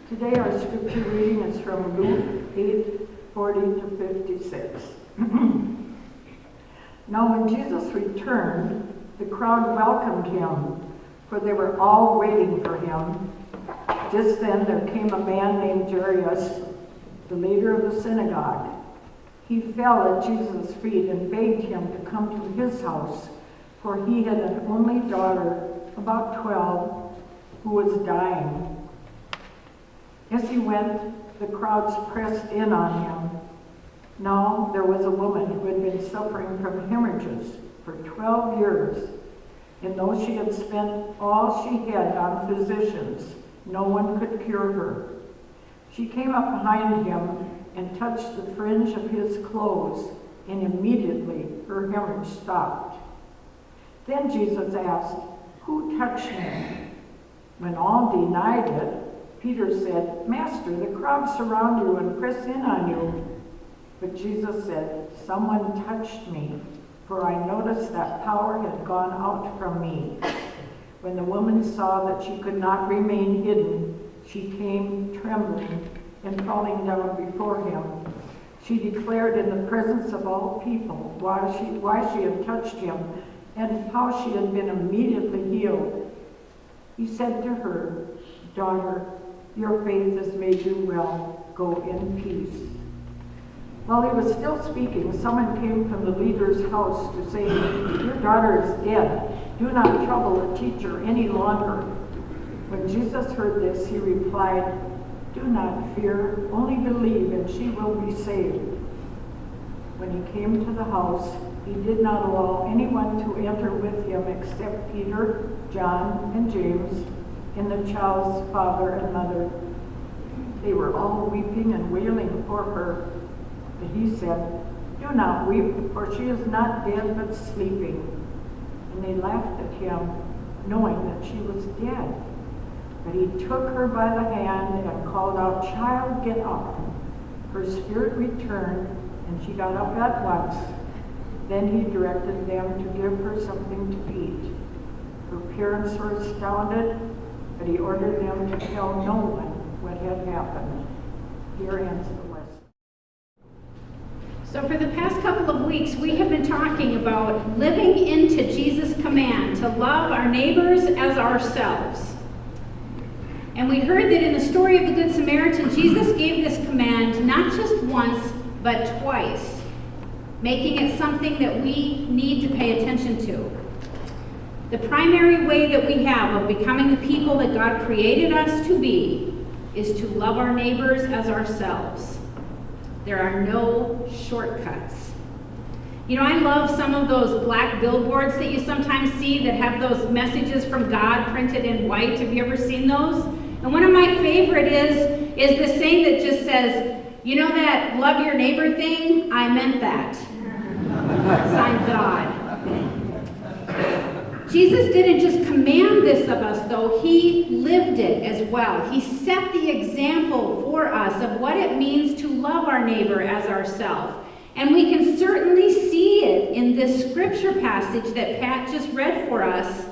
Today our scripture reading is from Luke 8:40 to 56. Now when Jesus returned, the crowd welcomed him, for they were all waiting for him. Just then there came a man named Jairus, the leader of the synagogue. He fell at Jesus' feet and begged him to come to his house, for he had an only daughter, about 12, who was dying. As he went, the crowds pressed in on him. Now there was a woman who had been suffering from hemorrhages for 12 years, and though she had spent all she had on physicians, no one could cure her. She came up behind him and touched the fringe of his clothes, and immediately her hemorrhage stopped. Then Jesus asked, "Who touched me?" When all denied it, Peter said, "Master, the crowd surround you and press in on you." But Jesus said, "Someone touched me, for I noticed that power had gone out from me." When the woman saw that she could not remain hidden, she came trembling and falling down before him. She declared in the presence of all people why she had touched him and how she had been immediately healed. He said to her, "Daughter, your faith has made you well. Go in peace." While he was still speaking, someone came from the leader's house to say, "Your daughter is dead. Do not trouble the teacher any longer." When Jesus heard this, he replied, "Do not fear, only believe and she will be saved." When he came to the house, he did not allow anyone to enter with him except Peter, John, and James, and the child's father and mother. They were all weeping and wailing for her. But he said, "Do not weep, for she is not dead, but sleeping." And they laughed at him, knowing that she was dead. But he took her by the hand and called out, "Child, get up." Her spirit returned, and she got up at once. Then he directed them to give her something to eat. Her parents were astounded, but he ordered them to tell no one what had happened. Here ends the lesson. So for the past couple of weeks, we have been talking about living into Jesus' command to love our neighbors as ourselves. And we heard that in the story of the Good Samaritan, Jesus gave this command not just once, but twice, making it something that we need to pay attention to. The primary way that we have of becoming the people that God created us to be is to love our neighbors as ourselves. There are no shortcuts. You know, I love some of those black billboards that you sometimes see that have those messages from God printed in white. Have you ever seen those? And one of my favorite is the saying that just says, "You know that love your neighbor thing? I meant that." Signed, God. Jesus didn't just command this of us, though. He lived it as well. He set the example for us of what it means to love our neighbor as ourselves. And we can certainly see it in this scripture passage that Pat just read for us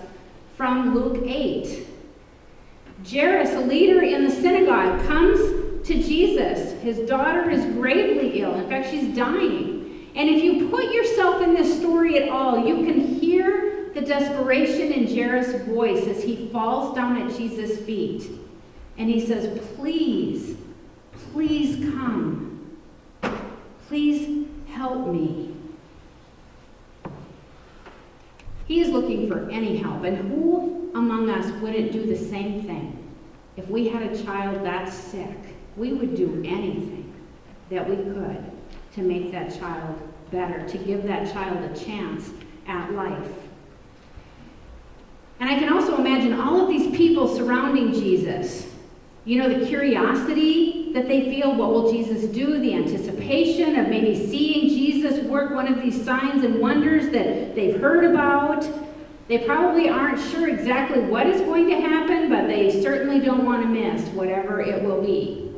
from Luke 8. Jairus, a leader in the synagogue, comes to Jesus. His daughter is gravely ill. In fact, she's dying. And if you put yourself in this story at all, you can hear the desperation in Jairus' voice as he falls down at Jesus' feet. And he says, "Please, please come. Please help me." He is looking for any help. And who among us wouldn't do the same thing? If we had a child that sick, we would do anything that we could to make that child better, to give that child a chance at life. And I can also imagine all of these people surrounding Jesus. You know, the curiosity that they feel, what will Jesus do? The anticipation of maybe seeing Jesus work one of these signs and wonders that they've heard about. They probably aren't sure exactly what is going to happen, but they certainly don't want to miss whatever it will be.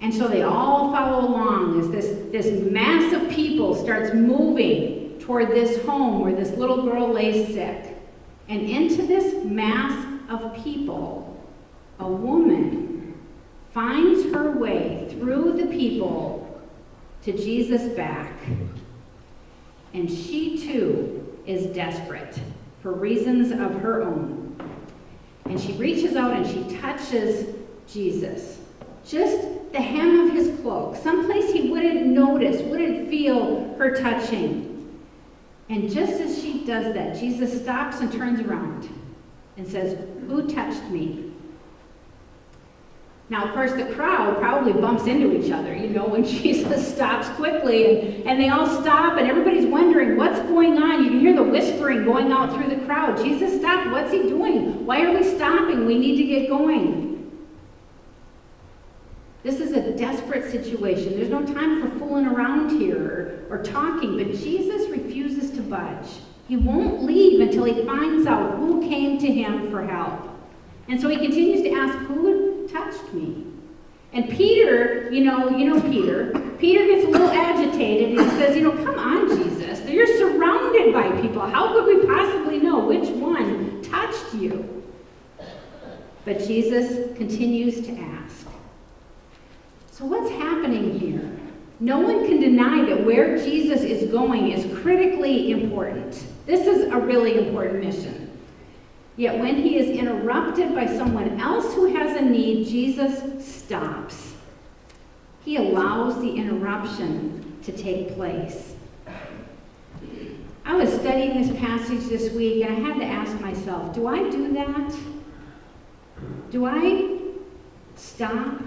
And so they all follow along as this mass of people starts moving toward this home where this little girl lays sick. And into this mass of people, a woman finds her way through the people to Jesus' back. And she too is desperate for reasons of her own. And she reaches out and she touches Jesus. Just the hem of his cloak, someplace he wouldn't notice, wouldn't feel her touching. And just as she does that, Jesus stops and turns around and says, "Who touched me?" Now, of course, the crowd probably bumps into each other, you know, when Jesus stops quickly, and they all stop, and everybody's wondering, what's going on? You can hear the whispering going out through the crowd. Jesus stopped. What's he doing? Why are we stopping? We need to get going. This is a desperate situation. There's no time for fooling around here or talking, but Jesus refuses to budge. He won't leave until he finds out who came to him for help. And so he continues to ask, "Who touched me?" And Peter, you know Peter. Peter gets a little agitated and he says, "Come on, Jesus. You're surrounded by people. How could we possibly know which one touched you?" But Jesus continues to ask. So what's happening here? No one can deny that where Jesus is going is critically important. This is a really important mission. Yet when he is interrupted by someone else who has a need, Jesus stops. He allows the interruption to take place. I was studying this passage this week, and I had to ask myself, do I do that? Do I stop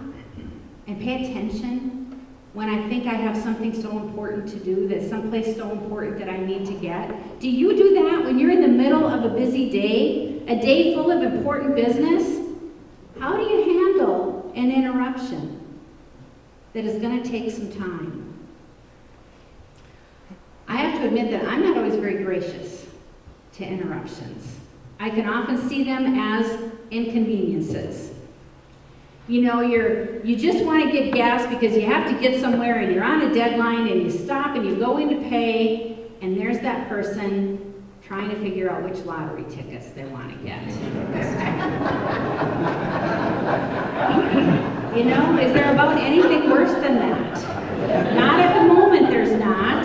and pay attention when I think I have something so important to do, that's someplace so important that I need to get? Do you do that when you're in the middle of a busy day, a day full of important business? How do you handle an interruption that is going to take some time? to admit that I'm not always very gracious to interruptions. I can often see them as inconveniences. You know, you just want to get gas because you have to get somewhere and you're on a deadline and you stop and you go in to pay and there's that person trying to figure out which lottery tickets they want to get this time. You know, is there about anything worse than that? Not at the moment, there's not.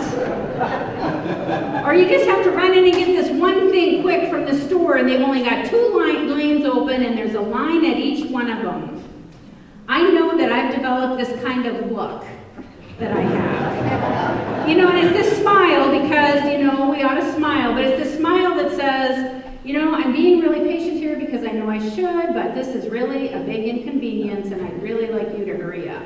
Or you just have to run in and get this one thing quick from the store and they've only got 2 lanes open and there's a line at each one of them. I know that I've developed this kind of look that I have. You know, and it's this smile because, you know, we ought to smile, but it's this smile that says, you know, I'm being really patient here because I know I should, but this is really a big inconvenience and I'd really like you to hurry up.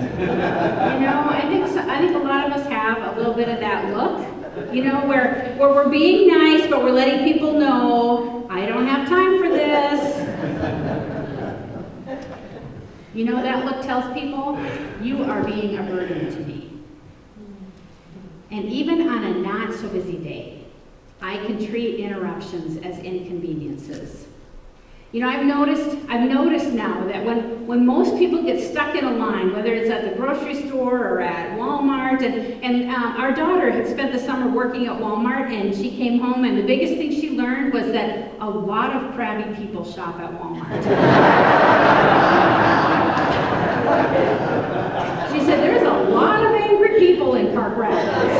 You know, I think a lot of us have a little bit of that look, you know, where we're being nice, but we're letting people know, I don't have time for this. You know, that look tells people, you are being a burden to me. And even on a not so busy day, I can treat interruptions as inconveniences. You know, I've noticed now that when most people get stuck in a line, whether it's at the grocery store or at Walmart, and our daughter had spent the summer working at Walmart, and she came home, and the biggest thing she learned was that a lot of crabby people shop at Walmart. She said, there's a lot of angry people in Park Rapids.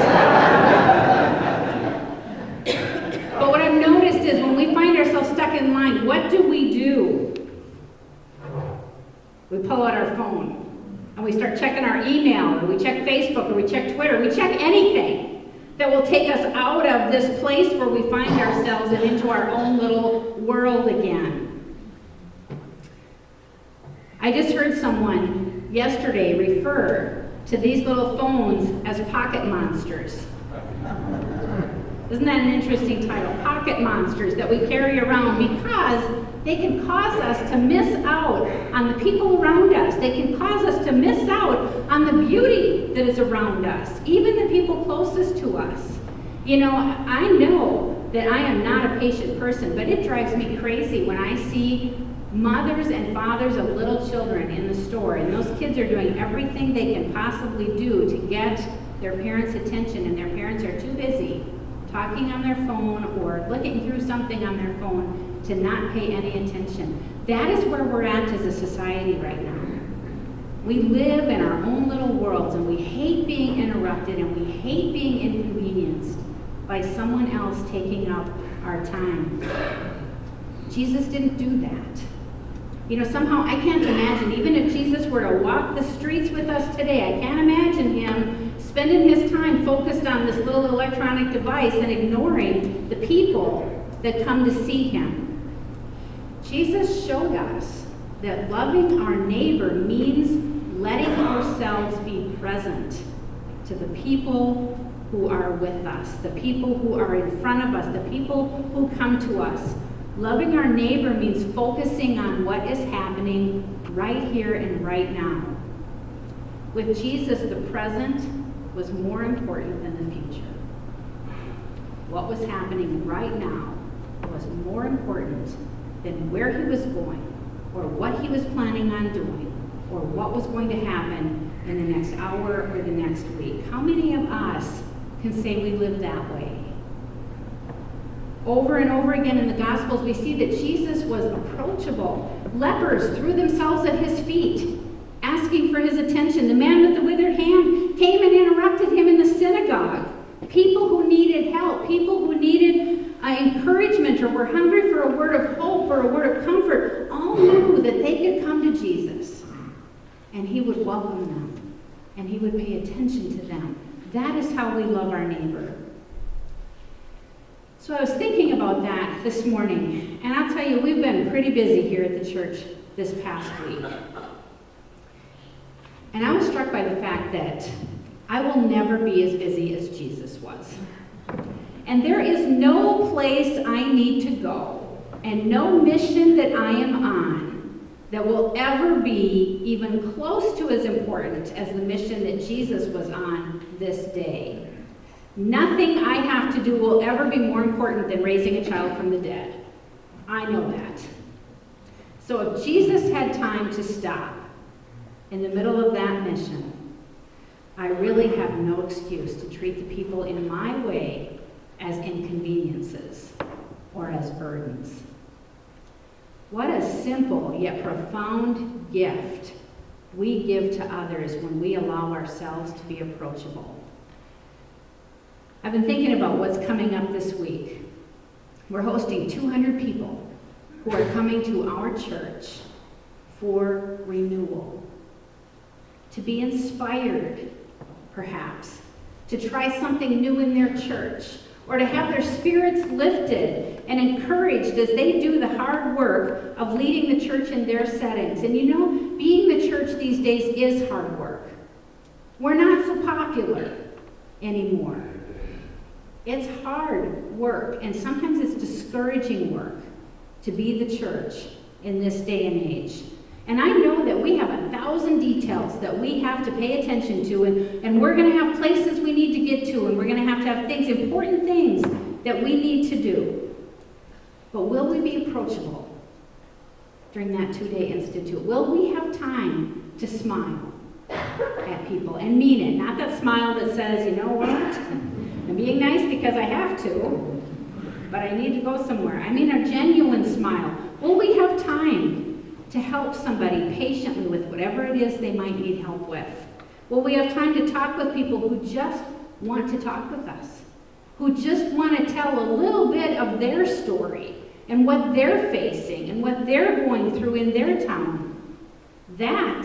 But what I've noticed is when we find ourselves stuck in line, what do? We pull out our phone and we start checking our email, or we check Facebook, or we check Twitter, we check anything that will take us out of this place where we find ourselves and into our own little world again. I just heard someone yesterday refer to these little phones as pocket monsters. Isn't that an interesting title? Pocket monsters that we carry around because they can cause us to miss out on the people around us. They can cause us to miss out on the beauty that is around us, even the people closest to us. You know, I know that I am not a patient person, but it drives me crazy when I see mothers and fathers of little children in the store, and those kids are doing everything they can possibly do to get their parents' attention, and their parents are too busy talking on their phone or looking through something on their phone to not pay any attention. That is where we're at as a society right now. We live in our own little worlds, and we hate being interrupted, and we hate being inconvenienced by someone else taking up our time. Jesus didn't do that. You know, somehow I can't imagine, even if Jesus were to walk the streets with us today, I can't imagine him spending his time focused on this little electronic device and ignoring the people that come to see him. Jesus showed us that loving our neighbor means letting ourselves be present to the people who are with us, the people who are in front of us, the people who come to us. Loving our neighbor means focusing on what is happening right here and right now. With Jesus, the present was more important than the future. What was happening right now was more important than where he was going, or what he was planning on doing, or what was going to happen in the next hour or the next week. How many of us can say we live that way? Over and over again in the Gospels, we see that Jesus was approachable. Lepers threw themselves at his feet, asking for his attention. The man with the withered hand came and interrupted him in the synagogue. People who needed help, people who needed encouragement or were hungry for a word of hope or a word of comfort, all knew that they could come to Jesus, and he would welcome them, and he would pay attention to them. That is how we love our neighbor. So I was thinking about that this morning, and I'll tell you, we've been pretty busy here at the church this past week. And I was struck by the fact that I will never be as busy as Jesus was. And there is no place I need to go, and no mission that I am on that will ever be even close to as important as the mission that Jesus was on this day. Nothing I to do will ever be more important than raising a child from the dead. I know that. So if Jesus had time to stop in the middle of that mission, I really have no excuse to treat the people in my way as inconveniences or as burdens. What a simple yet profound gift we give to others when we allow ourselves to be approachable. I've been thinking about what's coming up this week. We're hosting 200 people who are coming to our church for renewal, to be inspired, perhaps, to try something new in their church, or to have their spirits lifted and encouraged as they do the hard work of leading the church in their settings. And you know, being the church these days is hard work. We're not so popular anymore. It's hard work, and sometimes it's discouraging work to be the church in this day and age. And I know that we have 1,000 details that we have to pay attention to, and we're going to have places we need to get to, and we're going to have things, important things that we need to do. But will we be approachable during that 2-day institute? Will we have time to smile at people and mean it? Not that smile that says, you know what, I'm being nice because I have to, but I need to go somewhere. I mean a genuine smile. Will we have time to help somebody patiently with whatever it is they might need help with? Will we have time to talk with people who just want to talk with us? Who just want to tell a little bit of their story and what they're facing and what they're going through in their town? That,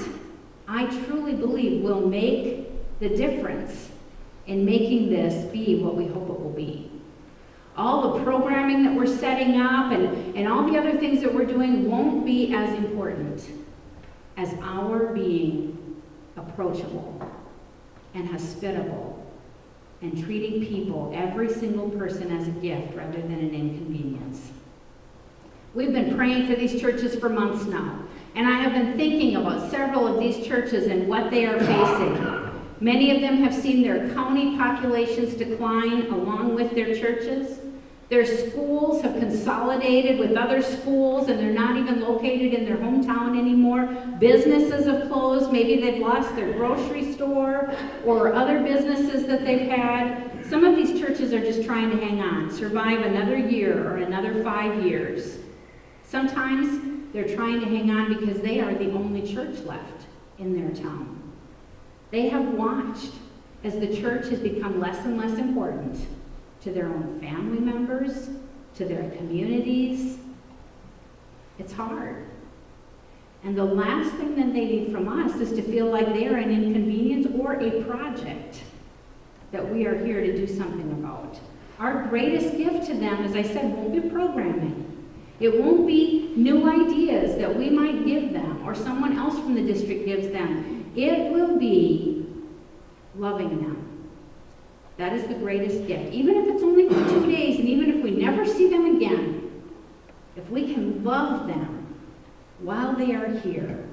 I truly believe, will make the difference in making this be what we hope it will be. All the programming that we're setting up and all the other things that we're doing won't be as important as our being approachable and hospitable and treating people, every single person, as a gift rather than an inconvenience. We've been praying for these churches for months now, and I have been thinking about several of these churches and what they are facing. Many of them have seen their county populations decline along with their churches. Their schools have consolidated with other schools, and they're not even located in their hometown anymore. Businesses have closed. Maybe they've lost their grocery store or other businesses that they've had. Some of these churches are just trying to hang on, survive another year or another 5 years. Sometimes they're trying to hang on because they are the only church left in their town. They have watched as the church has become less and less important to their own family members, to their communities. It's hard. And the last thing that they need from us is to feel like they are an inconvenience or a project that we are here to do something about. Our greatest gift to them, as I said, won't be programming. It won't be new ideas that we might give them or someone else from the district gives them. It will be loving them. That is the greatest gift. Even if it's only for 2 days, and even if we never see them again, if we can love them while they are here,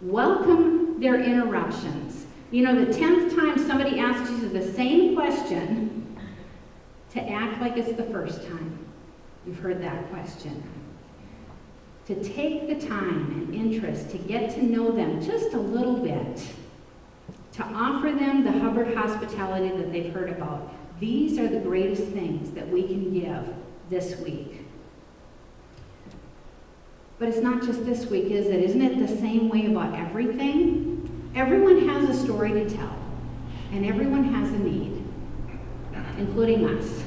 welcome their interruptions. You know, the 10th time somebody asks you the same question, to act like it's the first time you've heard that question. To take the time and interest to get to know them just a little bit. To offer them the Hubbard hospitality that they've heard about. These are the greatest things that we can give this week. But it's not just this week, is it? Isn't it the same way about everything? Everyone has a story to tell, and everyone has a need, including us.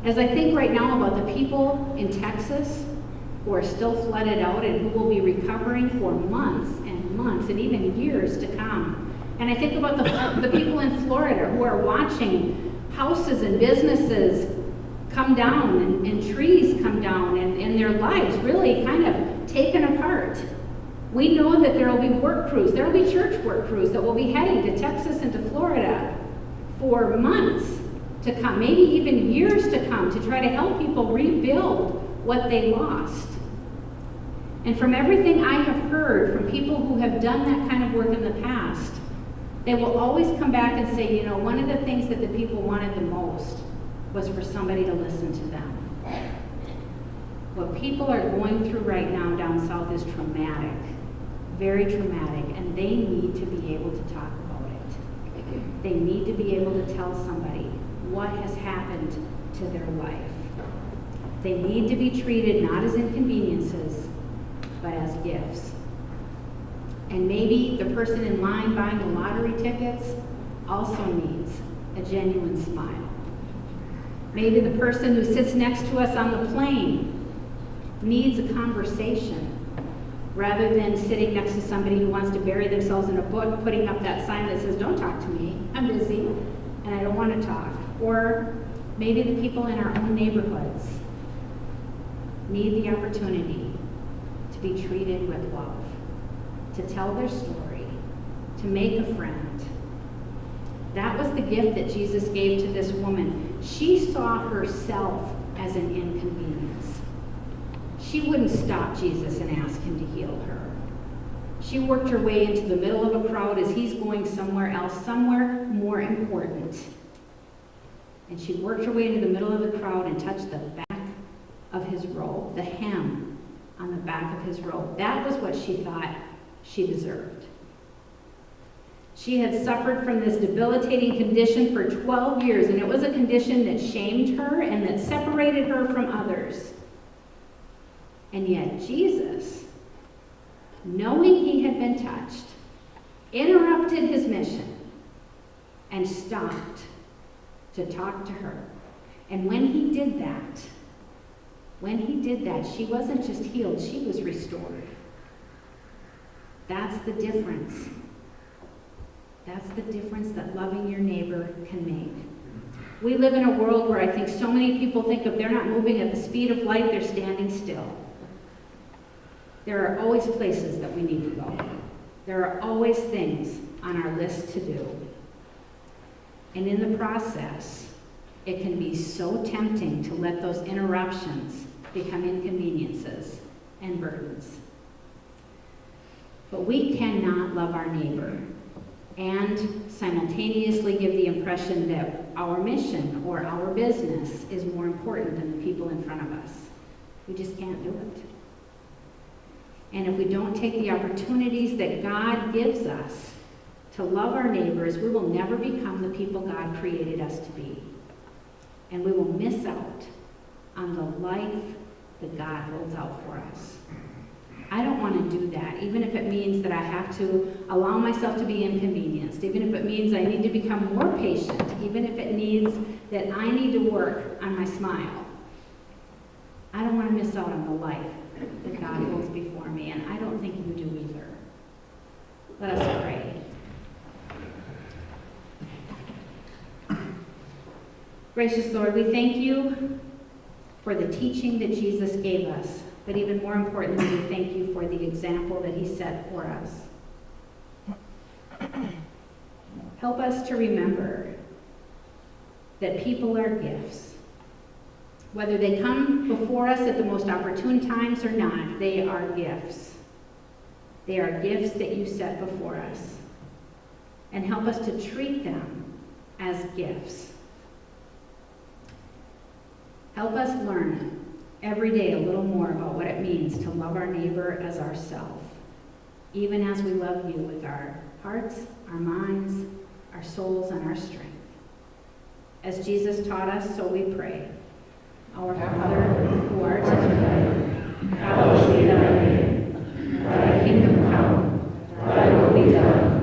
As I think right now about the people in Texas who are still flooded out and who will be recovering for months and even years to come. And I think about the people in Florida who are watching houses and businesses come down and trees come down and their lives really kind of taken apart. We know that there will be work crews, there will be church work crews that will be heading to Texas and to Florida for months to come, maybe even years to come, to try to help people rebuild what they lost. And from everything I have heard from people who have done that kind of work in the past, they will always come back and say, you know, one of the things that the people wanted the most was for somebody to listen to them. What people are going through right now down south is traumatic, very traumatic, and they need to be able to talk about it. They need to be able to tell somebody what has happened to their life. They need to be treated not as inconveniences, but as gifts. And maybe the person in line buying the lottery tickets also needs a genuine smile. Maybe the person who sits next to us on the plane needs a conversation rather than sitting next to somebody who wants to bury themselves in a book, putting up that sign that says, "Don't talk to me, I'm busy, and I don't want to talk." Or maybe the people in our own neighborhoods need the opportunity to be treated with love, to tell their story, to make a friend. That was the gift that Jesus gave to this woman. She saw herself as an inconvenience. She wouldn't stop Jesus and ask him to heal her. She worked her way into the middle of a crowd as he's going somewhere else, somewhere more important. And she worked her way into the middle of the crowd and touched the back of his robe, the hem on the back of his robe. That was what she thought she deserved. She had suffered from this debilitating condition for 12 years, and it was a condition that shamed her and that separated her from others. And yet Jesus, knowing he had been touched, interrupted his mission and stopped to talk to her. And when he did that, she wasn't just healed, she was restored. That's the difference. That's the difference that loving your neighbor can make. We live in a world where I think so many people think if they're not moving at the speed of light, they're standing still. There are always places that we need to go. There are always things on our list to do. And in the process, it can be so tempting to let those interruptions become inconveniences and burdens. But we cannot love our neighbor and simultaneously give the impression that our mission or our business is more important than the people in front of us. We just can't do it. And if we don't take the opportunities that God gives us to love our neighbors, we will never become the people God created us to be. And we will miss out on the life that God holds out for us. I don't want to do that, even if it means that I have to allow myself to be inconvenienced, even if it means I need to become more patient, even if it means that I need to work on my smile. I don't want to miss out on the life that God holds before me, and I don't think you do either. Let us pray. Gracious Lord, we thank you for the teaching that Jesus gave us, but even more importantly, we thank you for the example that he set for us. Help us to remember that people are gifts. Whether they come before us at the most opportune times or not, they are gifts. They are gifts that you set before us. And help us to treat them as gifts. Help us learn every day a little more about what it means to love our neighbor as ourselves, even as we love you with our hearts, our minds, our souls, and our strength. As Jesus taught us, so we pray. Our Father, who art in heaven, hallowed be thy name. Thy kingdom come, thy will be done,